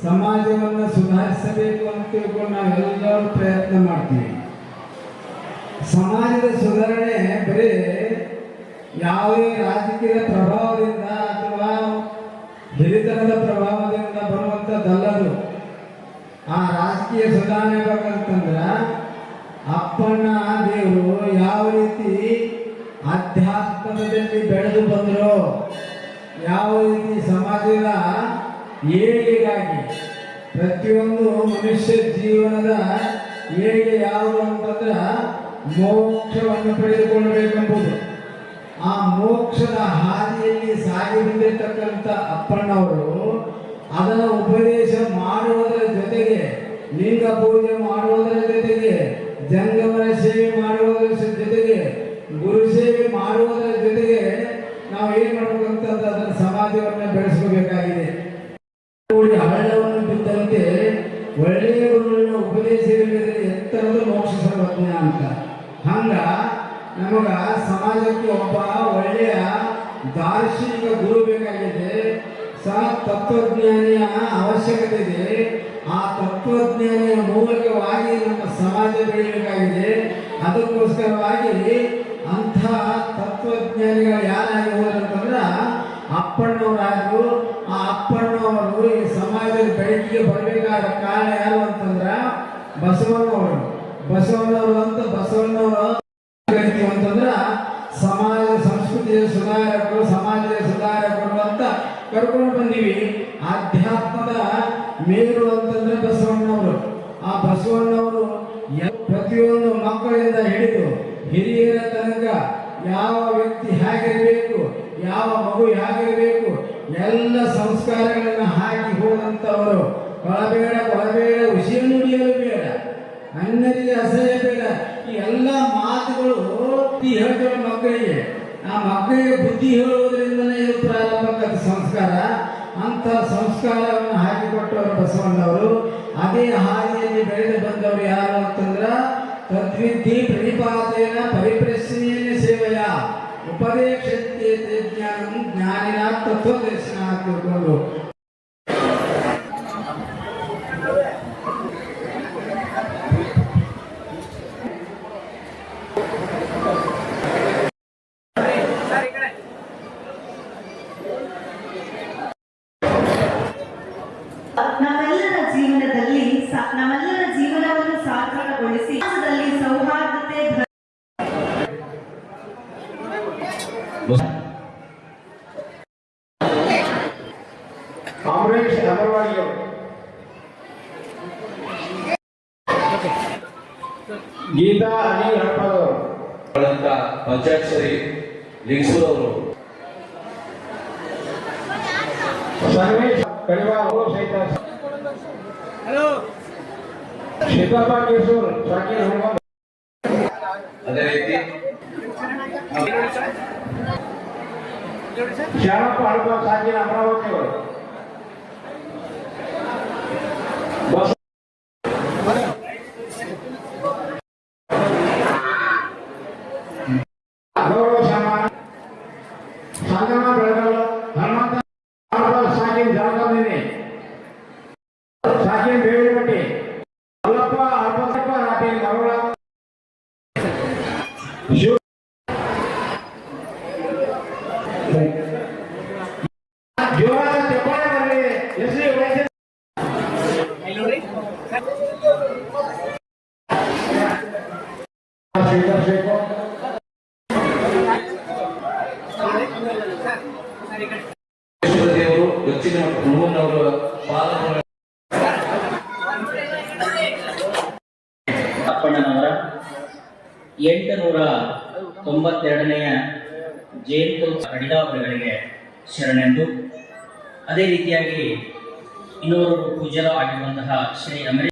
ಸಮಾಜವನ್ನು ಸುಧಾರಿಸಬೇಕು ಅಂತ ತಿಳ್ಕೊಂಡು ನಾವೆಲ್ಲರೂ ಪ್ರಯತ್ನ ಮಾಡ್ತೀವಿ. ಸಮಾಜದ ಸುಧಾರಣೆ ಬರೀ ಯಾವುದೇ ರಾಜಕೀಯ ಪ್ರಭಾವದಿಂದ ಅಥವಾ ಹಿರಿತನದ ಪ್ರಭಾವದಿಂದ ಬರುವಂಥದ್ದಲ್ಲದು. ಆ ರಾಜಕೀಯ ಸುಧಾರಣೆ ಬೇಕಂತಂದ್ರ ಅಪ್ಪಣ್ಣ ದೇವರು ಯಾವ ರೀತಿ ಅಧ್ಯಾತ್ಮದಲ್ಲಿ ಬೆಳೆದು ಬಂದರು, ಯಾವ ರೀತಿ ಸಮಾಜದ ಏಳಿಗೆಗಾಗಿ ಪ್ರತಿಯೊಂದು ಮನುಷ್ಯ ಜೀವನದ ಏಳಿಗೆ ಯಾವುದು ಅಂತಂದ್ರೆ ಮೋಕ್ಷವನ್ನು ಪಡೆದುಕೊಳ್ಳಬೇಕೆಂಬುದು. ಆ ಮೋಕ್ಷದ ಹಾದಿಯಲ್ಲಿ ಸಾಗಿ ಬಂದಿರತಕ್ಕಂಥ ಅಪ್ಪಣ್ಣವರು ಅದನ್ನು ಉಪದೇಶ ಮಾಡುವುದರ ಜೊತೆಗೆ, ಲಿಂಗ ಪೂಜೆ ಮಾಡುವುದರ ಜೊತೆಗೆ, ಜಂಗಮನ ಸೇವೆ ಮಾಡುವುದರ ಜೊತೆಗೆ, ಗುರು ಸೇವೆ ಮಾಡುವುದರ ಜೊತೆಗೆ ನಾವು ಏನ್ ಮಾಡಬೇಕು ಅಂತಂದ್ರೆ ಅದನ್ನು ಸಮಾಜವನ್ನು ಬೆಳೆಸಬೇಕಾಗಿದೆ. ಹಳ್ಳವನ್ನು ಬಿದ್ದಂತೆ ಒಳ್ಳೆಯ ಗುರುಗಳನ್ನ ಉಪದೇಶವಿಲ್ಲದೆ ಎತ್ತರದ ಮೋಕ್ಷ ಸರ್ವಜ್ಞ ಅಂತ. ಹಂಗ ನಮಗ ಸಮಾಜಕ್ಕೆ ಒಬ್ಬ ಒಳ್ಳೆಯ ದಾರ್ಶನಿಕ ಗುರು ಬೇಕಾಗಿದೆ, ತತ್ವಜ್ಞಾನಿಯ ಅವಶ್ಯಕತೆ ಇದೆ. ಆ ತತ್ವಜ್ಞಾನಿಯ ಮೂಲಕವಾಗಿ ನಮ್ಮ ಸಮಾಜ ಬೆಳೆಯಬೇಕಾಗಿದೆ. ಅದಕ್ಕೋಸ್ಕರವಾಗಿ ಅಂಥ ತತ್ವಜ್ಞಾನಿಗಳು ಯಾರಾಗಿ ಹೋದ್ರಂತಂದ್ರ ಅಪ್ಪಣ್ಣವರಾದ್ರು. ಆ ಅಪ್ಪಣ್ಣವರು ಈ ಸಮಾಜದ ಬೆಳಕಿಗೆ ಬರಬೇಕಾದ ಕಾರಣ ಯಾರು ಅಂತಂದ್ರ ಬಸವಣ್ಣವರು. ಬಸವಣ್ಣವರು ಅಂತ ಬಸವಣ್ಣವರು ಕರಿತೀವಿ ಅಂತಂದ್ರ ಸಮಾಜ ಸಂಸ್ಕೃತಿಯ ಸುಧಾರಕರು, ಸಮಾಜದ ಸುಧಾರಕರು ಅಂತ ಕರ್ಕೊಂಡು ಬಂದೀವಿ. ಆಧ್ಯಾತ್ಮದ ಮೇರು ಅಂತಂದ್ರೆ ಬಸವಣ್ಣವರು. ಆ ಬಸವಣ್ಣವರು ಪ್ರತಿಯೊಂದು ಮಕ್ಕಳಿಂದ ಹಿಡಿದು ಹಿರಿಯರ ತನಕ ಯಾವ ವ್ಯಕ್ತಿ ಹೇಗಿರಬೇಕು, ಯಾವ ಮಗು ಹೇಗಿರಬೇಕು, ಎಲ್ಲ ಸಂಸ್ಕಾರಗಳನ್ನು ಹಾಕಿ ಹೋದಂಥವರು. ಕೊಳಬೇಡ ಕೊಳಬೇಡ, ವಿಷಯ ನುಡಿಯಲು ಬೇಡ, ಅನ್ಯರಿಗೆ ಅಸಹ್ಯ ಬೇಡ, ಈ ಎಲ್ಲ ಮಾತುಗಳು ಹೇಳ್ತಾರೆ ಮಕ್ಕಳಿಗೆ. ಆ ಮಕ್ಕಳಿಗೆ ಬುದ್ಧಿ ಹೇಳುವುದರಿಂದಲೇ ಇದು ಪ್ರಾರಂಭಕ್ಕಂಥ ಸಂಸ್ಕಾರ. ಅಂತ ಸಂಸ್ಕಾರವನ್ನು ಹಾಕಿಕೊಟ್ಟವರು ಬಸವಣ್ಣವರು. ಅದೇ ಹಾದಿಯಲ್ಲಿ ಬೆಳೆದು ಬಂದವರು ಯಾರು ಅಂತಂದ್ರ ತದ್ವಿದ್ಧಿ ಪ್ರಣಿಪಾತೇನ ಪರಿಪ್ರಶ್ನೆಯೇ ಸೇವೆಯ ಉಪದೇಶತೆ ಜ್ಞಾನ ಜ್ಞಾನಿನ ತತ್ವದರ್ಶನ ತಿಳ್ಕೊಂಡು ನಮ್ಮೆಲ್ಲರ ಜೀವನವನ್ನು ಸಾರ್ಥಕಗೊಳಿಸಿ ಸಮಾಜದಲ್ಲಿ ಸೌಹಾರ್ದತೆ ಕಾಂಗ್ರೆಸ್ ಅಗರವಾಡಿಯವರು, ಗೀತಾ ಅನಿಲ್ ಹಡಪದವರು, ಪಂಚಾಕ್ಷರಿ ಲಿಂಗಸೂರವರು, ಸರ್ವೇಶ್ ಕಡಿವಾಳ ಸಹಿತ ಶೀತಪ್ಪ ಕೇಸೂರ್ ಸಾಕಿ ಹುಡುಗ. ಅದೇ ರೀತಿ ಶಾಣಪ್ಪ ಹಡಪ ಸಾಕಿನ ಅಮರಾವತಿಯವರು, ಗೌರವ ಸನ್ಮಾನ ಸಂಗಮ ಬೆಳಗಲ್ಲ ಹನುಮಂತ ಸಾಕಿನ ಜಾಗದಲ್ಲಿ ಸಾಕಿನ ಬೇವಿನಪಟ್ಟಿ ಮಲ್ಲಪ್ಪ ಹನುಮಂತಪ್ಪ ರಾಟಿ ಮರಳ ಜೋರಾದ ಚಪ್ಪಾಳೆ ಬರಲಿ. ಎಸ್ರಿ ಸ್ವೀಕರಿಸಬೇಕು. ದೇವರು ದಕ್ಷಿಣ ಕುರುಬನವರ ಪಾಲನೆ ಅಪ್ಪಣ್ಣನವರ 892ನೆಯ ಜಯಂತ್ಯುತ್ಸವ ಕಡಿದಾವರುಗಳಿಗೆ ಶರಣೆಂದು, ಅದೇ ರೀತಿಯಾಗಿ ಇನ್ನೋರ್ವರು ಪೂಜ್ಯರು ಆಗಿರುವಂತಹ ಶ್ರೀ ಅಮರೇಶ್